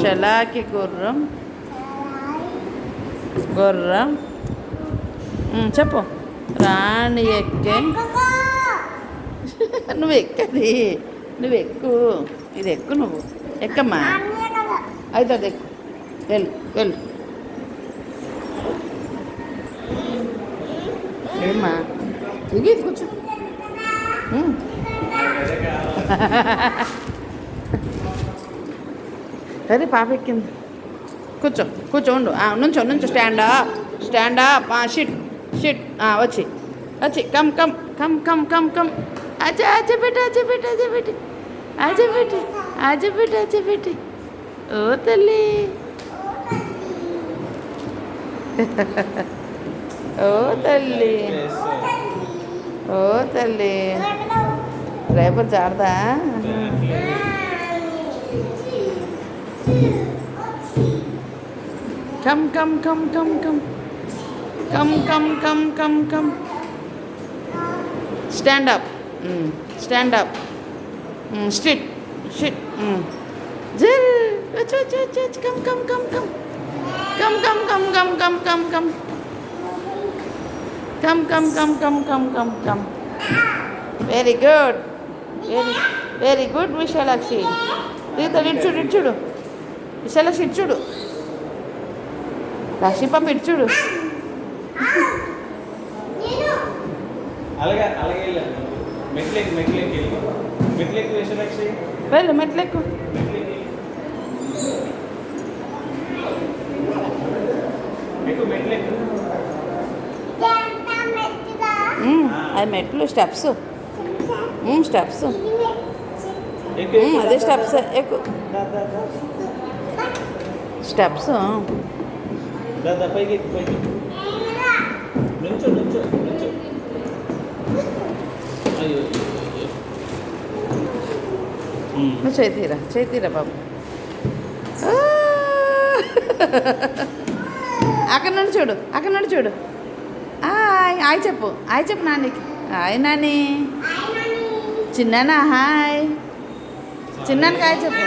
చలాకి గుర్రం గుర్రం చెప్పు. రాణి ఎక్కే నువ్వు ఎక్కది, నువ్వు ఎక్కు, ఇది ఎక్కు, నువ్వు ఎక్కమ్మా. అయితే అది ఎక్కు, వెళ్ళు వెళ్ళు. ఏమ్మా దిగి కూర్చో. సరే పాప ఎక్కింది, కూర్చో కూర్చో ఉండు. నుంచో నుంచో, స్టాండప్ స్టాండప్. Shit shit. వచ్చి వచ్చి come come come come come come. అచ్చా అచ్చా బేట అచ్చా బేట అచ్చా బేట అచ్చా బేట అచ్చా బేట అచ్చా బేట. ఓ తల్లి, ఓ తల్లి, ఓ తల్లి. రేపటి జాడదా? Come come come come come come come come come come. Stand up stand up. Straight sit. జల్ వచ్చి వచ్చి వచ్చి వచ్చి. Come come come come come come come come come come come come come come come come come come. Very good, very very good Vishalakshi. రీతలు ఇటు చూడు, ఇటు చూడు విశాలాక్షి, ఇటు చూడు. లక్ష్మీ పాప ఇటు చూడు. వెళ్ళు మెట్లెక్కు. అది మెట్లు, స్టెప్స్ స్టెప్స్. అదే స్టెప్స్ ఎక్కువ స్టెప్స్. నువ్వు చేతీరా చేతీరా బాబు. అక్కడ నుండి చూడు, అక్కడ నుండి చూడు. హాయ్ చెప్పు, హాయ్ చెప్పు నాన్నకి. హాయ్ నాని. చిన్నానా హాయ్. చిన్నానికి హాయ్ చెప్పు.